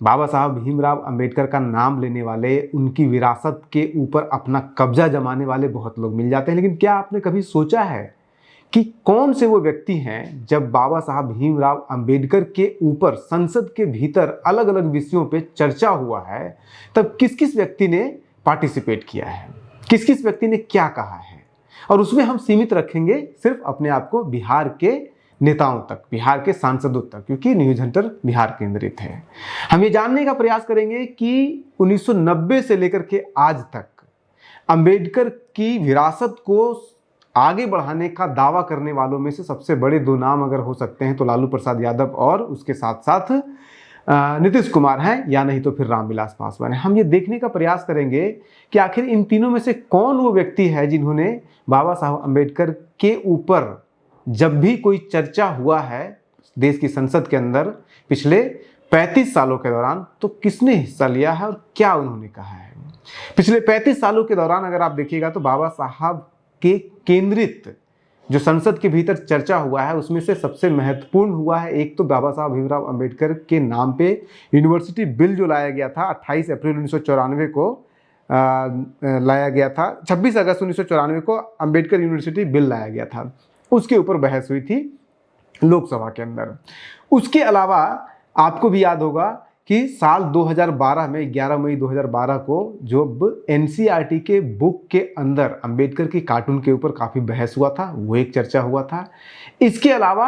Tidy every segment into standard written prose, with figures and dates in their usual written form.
बाबा साहब भीमराव अंबेडकर का नाम लेने वाले, उनकी विरासत के ऊपर अपना कब्जा जमाने वाले बहुत लोग मिल जाते हैं, लेकिन क्या आपने कभी सोचा है कि कौन से वो व्यक्ति हैं जब बाबा साहब भीमराव अंबेडकर के ऊपर संसद के भीतर अलग अलग विषयों पे चर्चा हुआ है, तब किस किस व्यक्ति ने पार्टिसिपेट किया है, किस किस व्यक्ति ने क्या कहा है। और उसमें हम सीमित रखेंगे सिर्फ अपने आप को बिहार के नेताओं तक, बिहार के सांसदों तक, क्योंकि न्यूज हंटर बिहार केंद्रित है। हम ये जानने का प्रयास करेंगे कि 1990 से लेकर के आज तक अंबेडकर की विरासत को आगे बढ़ाने का दावा करने वालों में से सबसे बड़े दो नाम अगर हो सकते हैं तो लालू प्रसाद यादव और उसके साथ साथ नीतीश कुमार हैं, या नहीं तो फिर रामविलास पासवान है। हम ये देखने का प्रयास करेंगे कि आखिर इन तीनों में से कौन वो व्यक्ति है जिन्होंने बाबा साहब अंबेडकर के ऊपर जब भी कोई चर्चा हुआ है देश की संसद के अंदर पिछले 35 सालों के दौरान, तो किसने हिस्सा लिया है और क्या उन्होंने कहा है। पिछले 35 सालों के दौरान अगर आप देखिएगा तो बाबा साहब के केंद्रित जो संसद के भीतर चर्चा हुआ है उसमें से सबसे महत्वपूर्ण हुआ है, एक तो बाबा साहब भीमराव अंबेडकर के नाम पे यूनिवर्सिटी बिल जो लाया गया था 28 अप्रैल 1994 को लाया गया था, 26 अगस्त 1994 को अंबेडकर यूनिवर्सिटी बिल लाया गया था, उसके ऊपर बहस हुई थी लोकसभा के अंदर। उसके अलावा आपको भी याद होगा कि साल 2012 में 11 मई 2012 को जब एनसीईआरटी के बुक के अंदर अंबेडकर की कार्टून के ऊपर काफ़ी बहस हुआ था, वो एक चर्चा हुआ था। इसके अलावा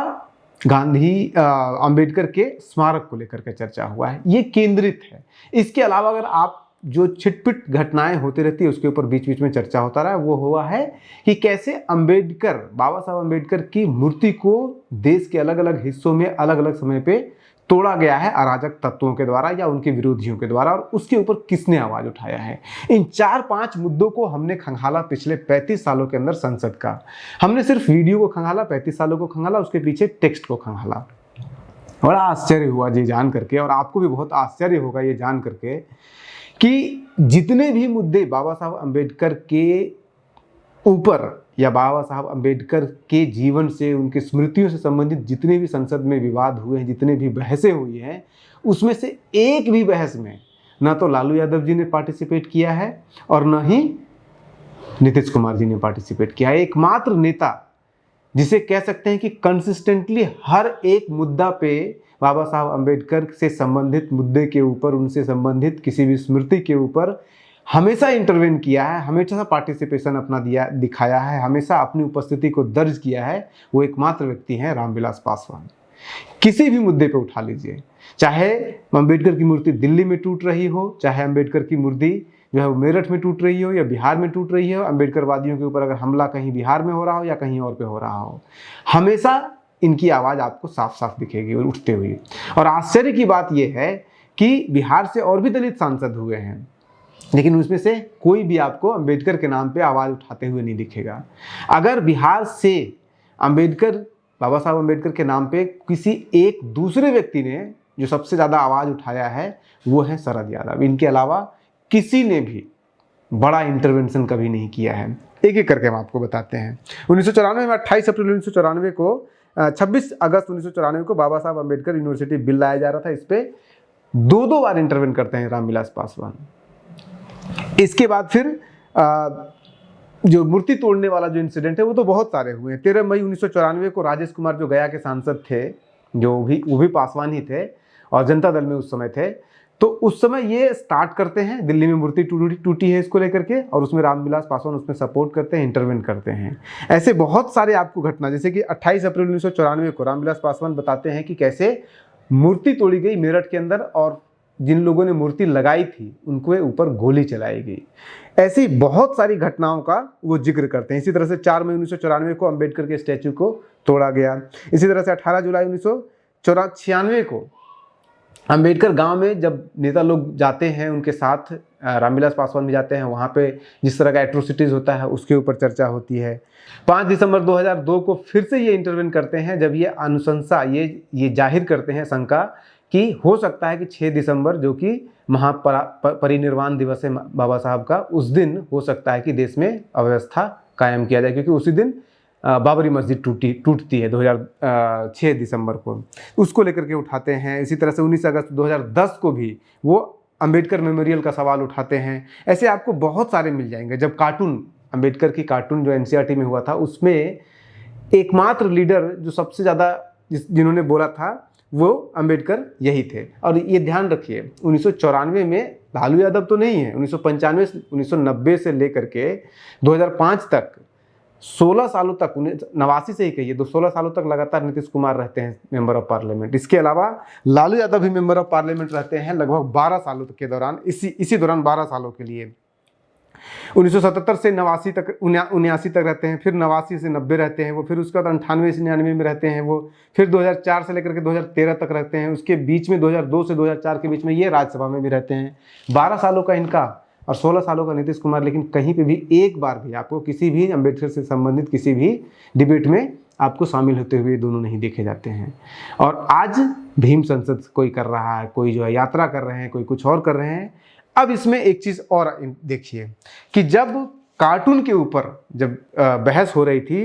गांधी अंबेडकर के स्मारक को लेकर के चर्चा हुआ है, ये केंद्रित है। इसके अलावा अगर आप जो छिटपिट घटनाएं होती रहती है उसके ऊपर बीच बीच में चर्चा होता रहा, वो हुआ है कि कैसे अंबेडकर, बाबा साहब अंबेडकर की मूर्ति को देश के अलग अलग हिस्सों में अलग अलग समय पे तोड़ा गया है अराजक तत्वों के द्वारा या उनके विरोधियों के द्वारा, और उसके ऊपर किसने आवाज उठाया है। इन 4-5 मुद्दों को हमने खंगाला पिछले 35 सालों के अंदर संसद का। हमने सिर्फ वीडियो को खंगाला, 35 सालों को खंगाला, उसके पीछे टेक्स्ट को खंगाला। बड़ा आश्चर्य हुआ ये जान करके, और आपको भी बहुत आश्चर्य होगा ये जान करके कि जितने भी मुद्दे बाबा साहब अंबेडकर के ऊपर या बाबा साहब अंबेडकर के जीवन से, उनकी स्मृतियों से संबंधित जितने भी संसद में विवाद हुए हैं, जितने भी बहसें हुई हैं, उसमें से एक भी बहस में ना तो लालू यादव जी ने पार्टिसिपेट किया है और न ही नीतीश कुमार जी ने पार्टिसिपेट किया है। एकमात्र नेता जिसे कह सकते हैं कि कंसिस्टेंटली हर एक मुद्दा पे बाबा साहब अंबेडकर से संबंधित मुद्दे के ऊपर, उनसे संबंधित किसी भी स्मृति के ऊपर हमेशा इंटरवेन किया है, हमेशा पार्टिसिपेशन अपना दिखाया है, हमेशा अपनी उपस्थिति को दर्ज किया है, वो एकमात्र व्यक्ति हैं रामविलास पासवान। किसी भी मुद्दे पे उठा लीजिए, चाहे अंबेडकर की मूर्ति दिल्ली में टूट रही हो, चाहे अंबेडकर की मूर्ति जो है वो मेरठ में टूट रही हो या बिहार में टूट रही हो, अंबेडकरवादियों के ऊपर अगर हमला कहीं बिहार में हो रहा हो या कहीं और पे हो रहा हो, हमेशा इनकी आवाज़ आपको साफ साफ दिखेगी और उठते हुए। और आश्चर्य की बात यह है कि बिहार से और भी दलित सांसद हुए हैं, लेकिन उसमें से कोई भी आपको अंबेडकर के नाम पे आवाज़ उठाते हुए नहीं दिखेगा। अगर बिहार से अंबेडकर, बाबा साहब अंबेडकर के नाम पे किसी एक दूसरे व्यक्ति ने जो सबसे ज़्यादा आवाज़ उठाया है वो है शरद यादव। इनके अलावा किसी ने भी बड़ा इंटरवेंशन कभी नहीं किया है। एक एक करके हम आपको बताते हैं। 1994 में 28 अप्रैल 1994 को 26 अगस्त 1994 को बाबा साहब अंबेडकर यूनिवर्सिटी बिल लाया जा रहा था। इस पर दो बार इंटरवेन करते हैं रामविलास पासवान। इसके बाद फिर जो मूर्ति तोड़ने वाला जो इंसिडेंट है वो तो बहुत सारे हुए हैं। 13 मई 1994 को राजेश कुमार जो गया के सांसद थे, वो भी पासवान ही थे और जनता दल में उस समय थे, तो उस समय ये स्टार्ट करते हैं दिल्ली में मूर्ति टूटी है इसको लेकर के, और उसमें रामविलास पासवान उसमें सपोर्ट करते हैं, इंटरवेन करते हैं। ऐसे बहुत सारे आपको घटना, जैसे कि 28 अप्रैल 1994 को रामविलास पासवान बताते हैं कि कैसे मूर्ति तोड़ी गई मेरठ के अंदर और जिन लोगों ने मूर्ति लगाई थी उनके ऊपर गोली चलाई गई। ऐसी बहुत सारी घटनाओं का वो जिक्र करते हैं। इसी तरह से 4 मई 1994 को अंबेडकर के स्टैचू को तोड़ा गया। इसी तरह से 18 जुलाई 1996 को अंबेडकर गांव में जब नेता लोग जाते हैं उनके साथ रामविलास पासवान भी जाते हैं, वहाँ पे जिस तरह का एट्रोसिटीज़ होता है उसके ऊपर चर्चा होती है। 5 दिसंबर 2002 को फिर से ये इंटरवेन करते हैं जब ये अनुशंसा ये जाहिर करते हैं शंका कि हो सकता है कि 6 दिसंबर जो कि महापरिनिर्वाण दिवस है बाबा साहब का, उस दिन हो सकता है कि देश में अव्यवस्था कायम किया जाए, क्योंकि उसी दिन बाबरी मस्जिद टूटती है 2006 दिसंबर को, उसको लेकर के उठाते हैं। इसी तरह से 19 अगस्त 2010 को भी वो अंबेडकर मेमोरियल का सवाल उठाते हैं। ऐसे आपको बहुत सारे मिल जाएंगे। जब कार्टून, अंबेडकर की कार्टून जो एनसीईआरटी में हुआ था, उसमें एकमात्र लीडर जो सबसे ज़्यादा जिन्होंने बोला था वो अंबेडकर यही थे। और ये ध्यान रखिए 1994 में लालू यादव तो नहीं है, 1990 से लेकर के 2005 तक 16 सालों तक, 89 से ही कहिए, 16 सालों तक लगातार नीतीश कुमार रहते हैं मेंबर ऑफ पार्लियामेंट। इसके अलावा लालू यादव भी मेंबर ऑफ पार्लियामेंट रहते हैं लगभग 12 सालों के दौरान, इसी दौरान 12 सालों के लिए 1977 से 89 तक 79 तक रहते हैं, फिर 89 से 90 रहते हैं वो, फिर उसके बाद 98 से 99 में रहते हैं वो, फिर 2004 से लेकर के 2013 तक रहते हैं। उसके बीच में 2002 से 2004 के बीच में ये राज्यसभा में भी रहते हैं। 12 सालों का इनका और 16 सालों का नीतीश कुमार। लेकिन कहीं पे भी एक बार भी आपको किसी भी अम्बेडकर से संबंधित किसी भी डिबेट में आपको शामिल होते हुए दोनों नहीं देखे जाते हैं। और आज भीम संसद कोई कर रहा है, कोई जो है यात्रा कर रहे हैं, कोई कुछ और कर रहे हैं। अब इसमें एक चीज़ और देखिए कि जब कार्टून के ऊपर जब बहस हो रही थी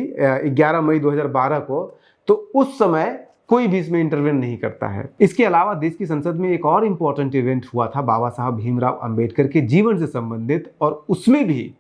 11 मई 2012 को, तो उस समय कोई भी इसमें इंटरवेन नहीं करता है। इसके अलावा देश की संसद में एक और इम्पॉर्टेंट इवेंट हुआ था बाबा साहब भीमराव अंबेडकर के जीवन से संबंधित, और उसमें भी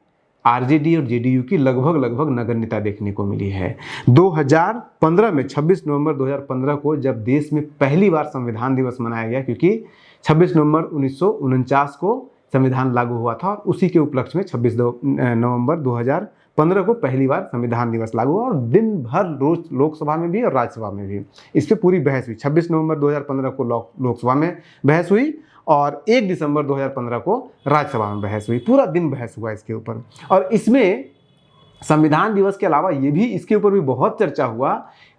आरजेडी और जेडीयू की लगभग नगण्यता देखने को मिली है। 2015 में 26 नवंबर 2015 को जब देश में पहली बार संविधान दिवस मनाया गया, क्योंकि 26 नवंबर 1949 को संविधान लागू हुआ था, और उसी के उपलक्ष्य में 26 नवंबर 2015 को पहली बार संविधान दिवस लागू हुआ, और दिन भर रोज लोकसभा में भी और राज्यसभा में भी इस पर पूरी बहस हुई। 26 नवंबर 2015 को लोकसभा में बहस हुई और 1 दिसंबर 2015 को राज्यसभा में बहस हुई। पूरा दिन बहस हुआ इसके ऊपर। और इसमें संविधान दिवस के अलावा ये भी, इसके ऊपर भी बहुत चर्चा हुआ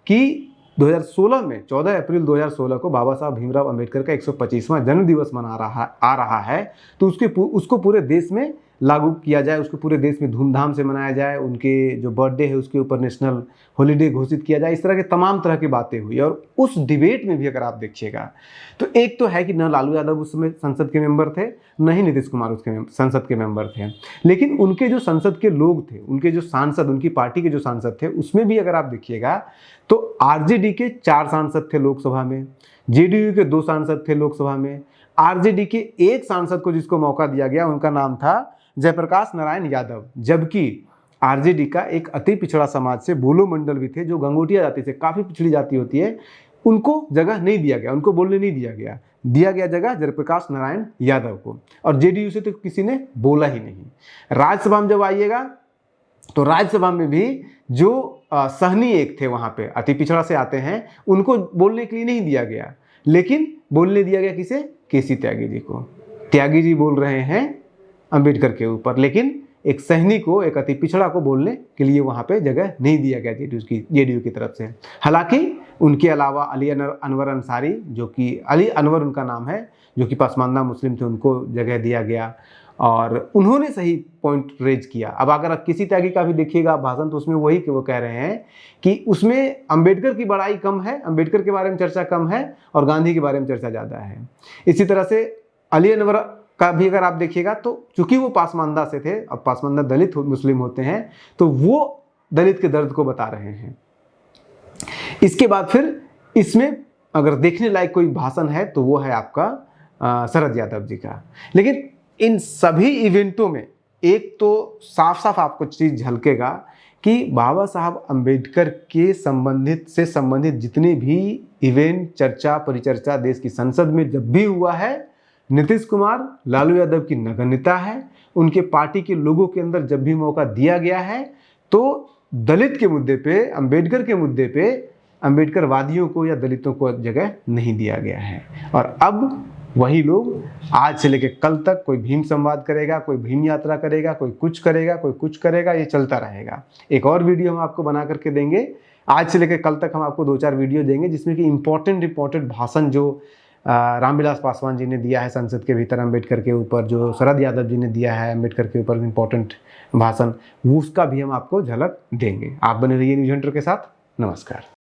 कि 2016 में 14 अप्रैल 2016 को बाबा साहब भीमराव अंबेडकर का 125वां जन्म दिवस आ रहा है, तो उसको पूरे देश में लागू किया जाए, उसको पूरे देश में धूमधाम से मनाया जाए, उनके जो बर्थडे है उसके ऊपर नेशनल हॉलीडे घोषित किया जाए। इस तरह के तमाम तरह की बातें हुई। और उस डिबेट में भी अगर आप देखिएगा तो एक तो है कि न लालू यादव उस समय संसद के मेंबर थे, न ही नीतीश कुमार उसके संसद के मेंबर थे, लेकिन उनके जो संसद के लोग थे, उनके जो सांसद, उनकी पार्टी के जो सांसद थे, उसमें भी अगर आप देखिएगा तो आरजेडी के 4 सांसद थे लोकसभा में, जेडीयू के 2 सांसद थे लोकसभा में, आरजेडी के 1 सांसद को जिसको मौका दिया गया उनका नाम था जयप्रकाश नारायण यादव, जबकि आरजेडी का एक अति पिछड़ा समाज से बोलो मंडल भी थे जो गंगोटिया जाति से, काफ़ी पिछड़ी जाति होती है, उनको जगह नहीं दिया गया, उनको बोलने नहीं दिया गया जगह जयप्रकाश नारायण यादव को। और जेडीयू से तो किसी ने बोला ही नहीं। राज्यसभा में जब आइएगा तो राज्यसभा में भी जो सहनी एक थे वहाँ पे, अति पिछड़ा से आते हैं, उनको बोलने के लिए नहीं दिया गया, लेकिन बोलने दिया गया किसे? केसी त्यागी जी को। त्यागी जी बोल रहे हैं अंबेडकर के ऊपर, लेकिन एक सहनी को, एक अति पिछड़ा को बोलने के लिए वहाँ पे जगह नहीं दिया गया जेडीयू की तरफ से। हालांकि उनके अलावा अली अनवर अंसारी, जो कि अली अनवर उनका नाम है, जो कि पसमानदा मुस्लिम थे, उनको जगह दिया गया और उन्होंने सही पॉइंट रेज किया। अब अगर किसी त्यागी का भी देखिएगा भाषण, तो उसमें वही कि वो कह रहे हैं कि उसमें अंबेडकर की बड़ाई कम है, अंबेडकर के बारे में चर्चा कम है और गांधी के बारे में चर्चा ज़्यादा है। इसी तरह से अली अनवर का भी अगर आप देखिएगा तो चूंकि वो पासमानदा से थे, अब पासमानदा दलित मुस्लिम होते हैं, तो वो दलित के दर्द को बता रहे हैं। इसके बाद फिर इसमें अगर देखने लायक कोई भाषण है तो वो है आपका शरद यादव जी का। लेकिन इन सभी इवेंटों में एक तो साफ साफ आपको चीज़ झलकेगा कि बाबा साहब अंबेडकर के संबंधित जितने भी इवेंट, चर्चा, परिचर्चा देश की संसद में जब भी हुआ है, नीतीश कुमार, लालू यादव की नगण्यता है। उनके पार्टी के लोगों के अंदर जब भी मौका दिया गया है तो दलित के मुद्दे पे, अंबेडकर के मुद्दे पे अंबेडकर वादियों को या दलितों को जगह नहीं दिया गया है। और अब वही लोग आज से लेकर कल तक कोई भीम संवाद करेगा, कोई भीम यात्रा करेगा, कोई कुछ करेगा, ये चलता रहेगा। एक और वीडियो हम आपको बना करके देंगे। आज से लेकर कल तक हम आपको 2-4 वीडियो देंगे जिसमें कि इम्पोर्टेंट भाषण जो रामविलास पासवान जी ने दिया है संसद के भीतर अंबेडकर के ऊपर, जो शरद यादव जी ने दिया है अंबेडकर के ऊपर इम्पोर्टेंट भाषण, उसका भी हम आपको झलक देंगे। आप बने रहिए न्यूज़ हंटर के साथ। नमस्कार।